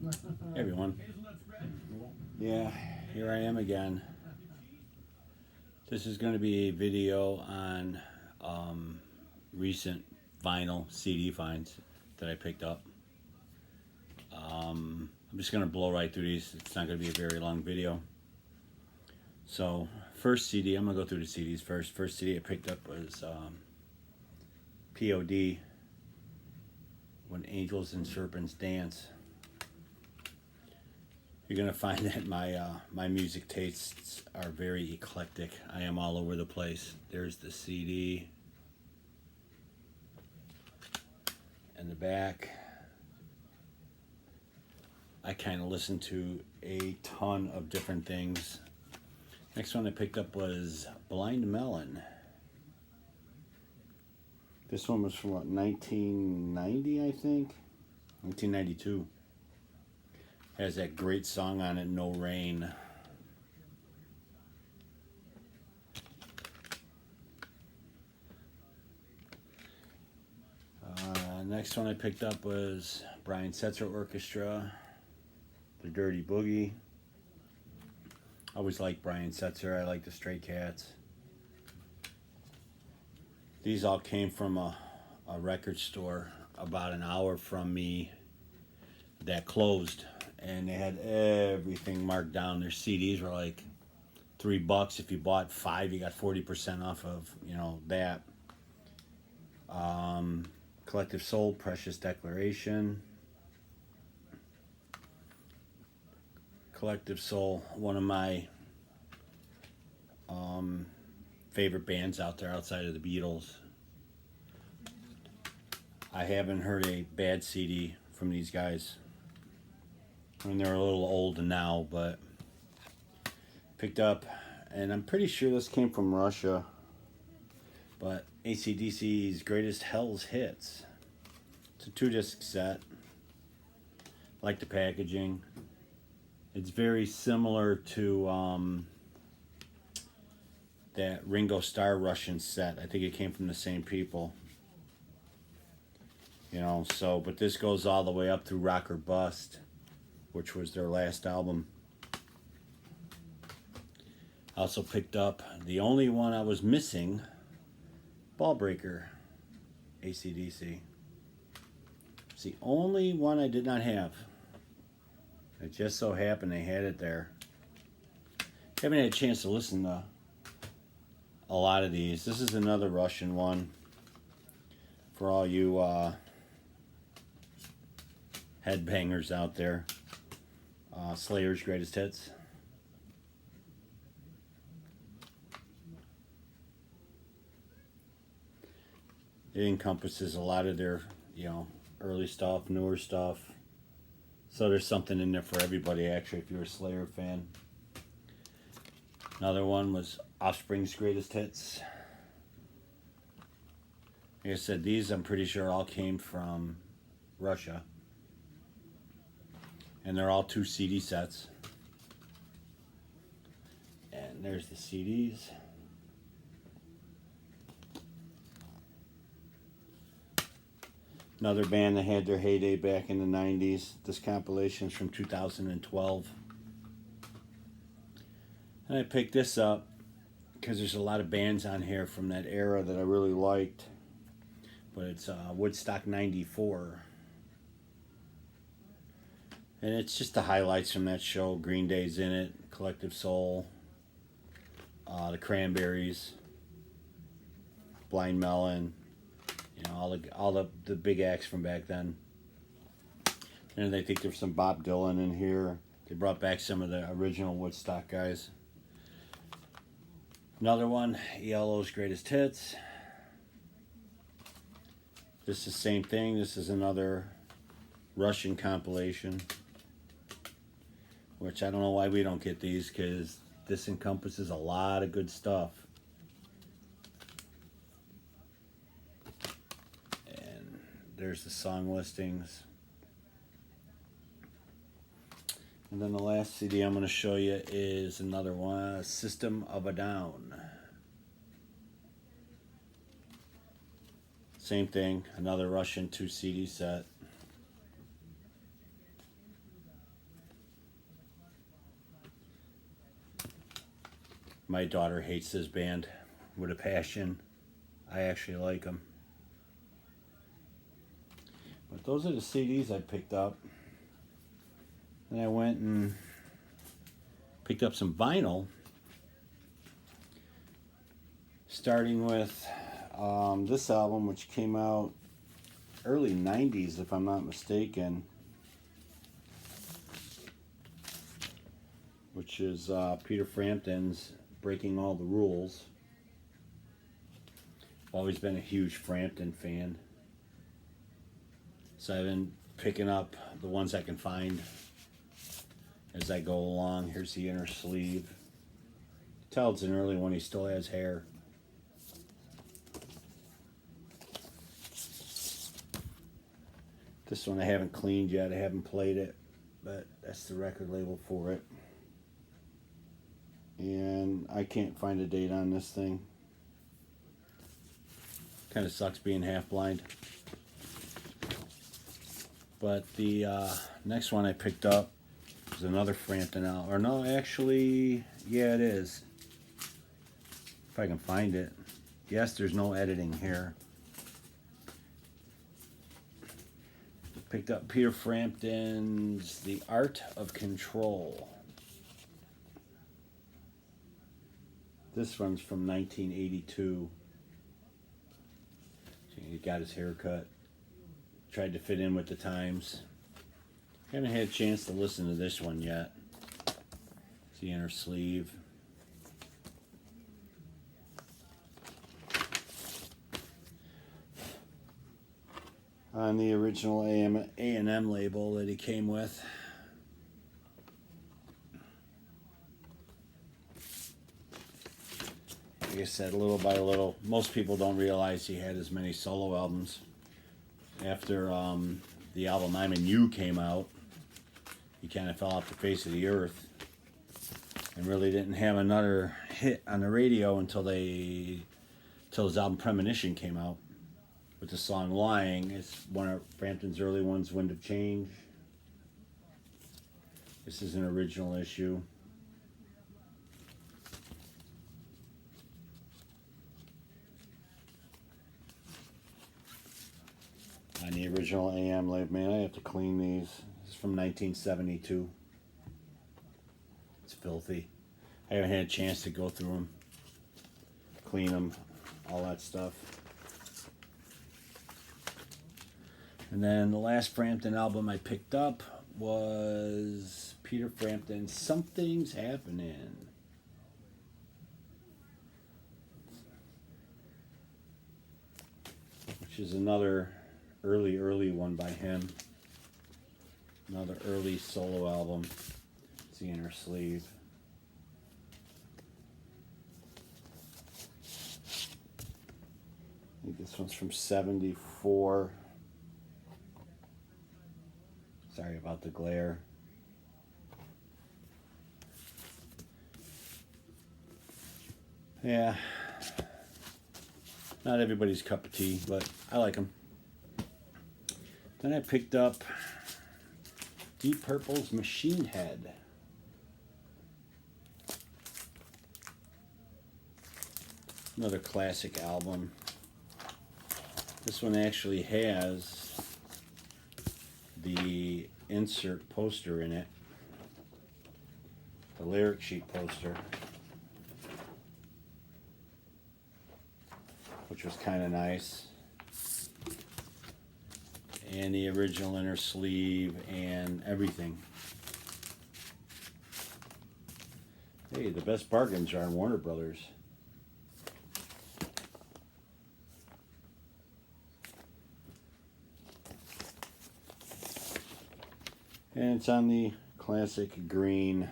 Hey everyone. Yeah, here I am again. This is going to be a video on recent vinyl CD finds that I picked up. I'm just going to blow right through these. It's not going to be a very long video. So, first CD, I'm going to go through the CDs first. First CD I picked up was POD, When Angels and Serpents Dance. You're gonna find that my music tastes are very eclectic. I am all over the place. There's the CD and the back. I kind of listen to a ton of different things. Next one I picked up was Blind Melon. This one was from what, 1990, I think, 1992. Has that great song on it, No Rain. Next one I picked up was Brian Setzer Orchestra, The Dirty Boogie. I always liked Brian Setzer. I like the Stray Cats. These all came from a record store about an hour from me that closed. And they had everything marked down. Their CDs were like $3. If you bought 5, you got 40% off of that. Collective Soul, Precious Declaration. Collective Soul, one of my favorite bands out there outside of the Beatles. I haven't heard a bad CD from these guys. I mean, they're a little old now, but picked up, and I'm pretty sure this came from Russia, but AC/DC's Greatest Hell's Hits. It's a 2-disc set. Like the packaging. It's very similar to that Ringo Starr Russian set. I think it came from the same people. But this goes all the way up through Rock or Bust, which was their last album. I also picked up the only one I was missing, Ballbreaker, AC/DC. It's the only one I did not have. It just so happened they had it there. Haven't had a chance to listen to a lot of these. This is another Russian one for all you headbangers out there. Slayer's Greatest Hits. It encompasses a lot of their, early stuff, newer stuff. So there's something in there for everybody, actually, if you're a Slayer fan. Another one was Offspring's Greatest Hits. Like I said, these I'm pretty sure all came from Russia. And they're all 2 CD sets. And there's the CDs. Another band that had their heyday back in the 90s. This compilation is from 2012. And I picked this up because there's a lot of bands on here from that era that I really liked. But it's Woodstock 94. And it's just the highlights from that show. Green Day's in it, Collective Soul, the Cranberries, Blind Melon, all the big acts from back then. And I think there's some Bob Dylan in here. They brought back some of the original Woodstock guys. Another one, ELO's Greatest Hits. This is the same thing. This is another Russian compilation, which I don't know why we don't get these, because this encompasses a lot of good stuff. And there's the song listings. And then the last CD I'm going to show you is another one, System of a Down. Same thing, another Russian 2 CD set. My daughter hates this band with a passion. I actually like them. But those are the CDs I picked up. Then I went and picked up some vinyl, starting with this album, which came out early 90s, if I'm not mistaken, which is Peter Frampton's Breaking All the Rules. Always been a huge Frampton fan. So I've been picking up the ones I can find as I go along. Here's the inner sleeve. Tell it's an early one, he still has hair. This one I haven't cleaned yet, I haven't played it, but that's the record label for it. And I can't find a date on this thing. Kind of sucks being half blind. But the next one I picked up is another Frampton album. Or no, actually, yeah, it is. If I can find it. Yes, there's no editing here. Picked up Peter Frampton's The Art of Control. This one's from 1982. He got his hair cut. Tried to fit in with the times. Haven't had a chance to listen to this one yet. It's the inner sleeve. On the original A&M label that he came with. Like I said, little by little, most people don't realize he had as many solo albums. After the album I'm in You came out, he kind of fell off the face of the earth and really didn't have another hit on the radio until his album Premonition came out with the song Lying. It's one of Frampton's early ones, Wind of Change. This is an original issue. On the original AM label, man, I have to clean these. This is from 1972. It's filthy. I haven't had a chance to go through them, clean them, all that stuff. And then the last Frampton album I picked up was Peter Frampton's Something's Happening. Which is another early one by him. Another early solo album. It's the inner sleeve. I think this one's from 74. Sorry about the glare. Yeah. Not everybody's cup of tea, but I like them. Then I picked up Deep Purple's Machine Head. Another classic album. This one actually has the insert poster in it. The lyric sheet poster. Which was kind of nice. And the original inner sleeve and everything. Hey, the best bargains are on Warner Brothers. And it's on the classic green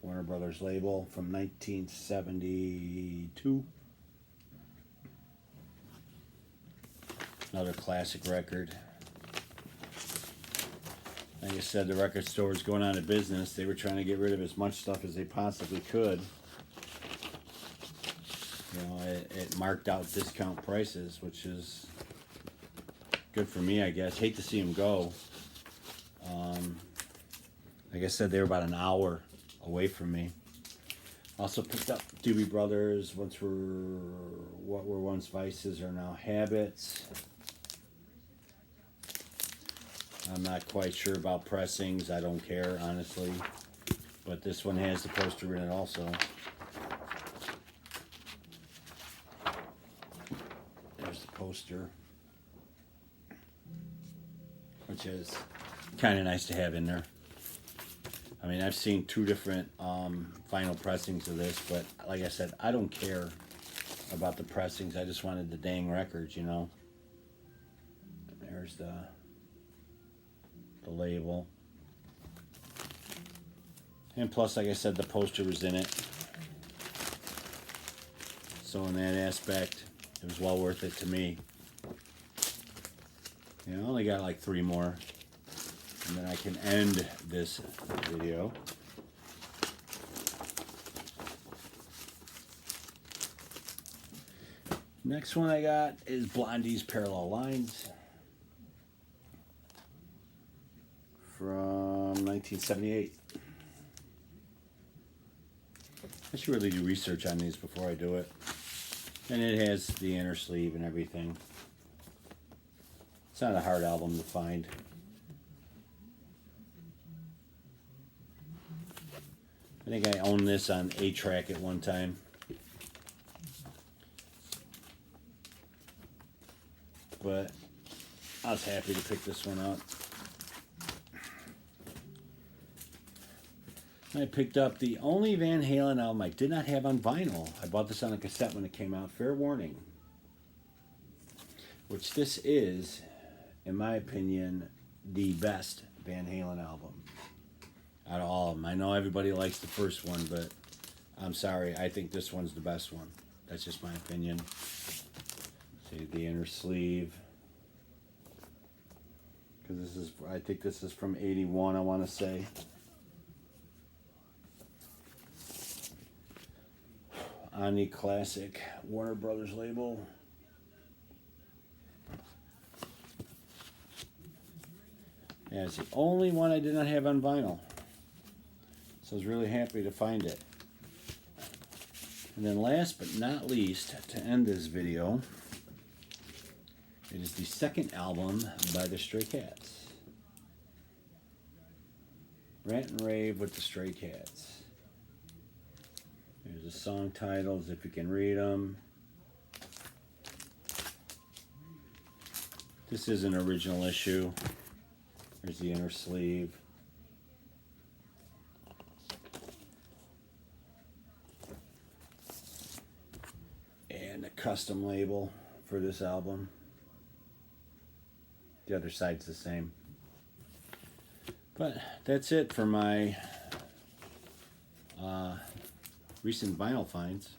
Warner Brothers label from 1972. Another classic record. Like I said, the record store was going out of business. They were trying to get rid of as much stuff as they possibly could. You know, it marked out discount prices, which is good for me, I guess. Hate to see them go. Like I said, they were about an hour away from me. Also picked up Doobie Brothers. What were once vices are now habits. I'm not quite sure about pressings. I don't care, honestly. But this one has the poster in it also. There's the poster, which is kind of nice to have in there. I mean, I've seen 2 different vinyl pressings of this, but like I said, I don't care about the pressings. I just wanted the dang records, you know. There's the label. And plus, like I said, the poster was in it. So in that aspect, it was well worth it to me. I only got like 3 more. And then I can end this video. Next one I got is Blondie's Parallel Lines from 1978. I should really do research on these before I do it. And it has the inner sleeve and everything. It's not a hard album to find. I think I owned this on 8-track at one time. But I was happy to pick this one up. I picked up the only Van Halen album I did not have on vinyl. I bought this on a cassette when it came out, Fair Warning. Which this is, in my opinion, the best Van Halen album out of all of them. I know everybody likes the first one, but I'm sorry, I think this one's the best one. That's just my opinion. See the inner sleeve. Because I think this is from 81, I want to say. Omni Classic, Warner Brothers label. Yeah, it's the only one I did not have on vinyl. So I was really happy to find it. And then last but not least, to end this video, it is the second album by the Stray Cats. Rant and Rave with the Stray Cats. There's the song titles, if you can read them. This is an original issue. There's the inner sleeve. And a custom label for this album. The other side's the same. But that's it for my recent vinyl finds.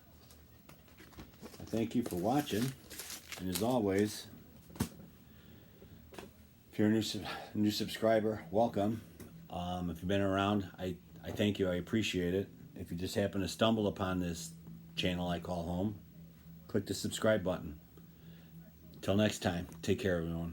I thank you for watching. And as always, if you're a new subscriber, welcome. If you've been around, I thank you. I appreciate it. If you just happen to stumble upon this channel I call home, click the subscribe button. Till next time, take care, everyone.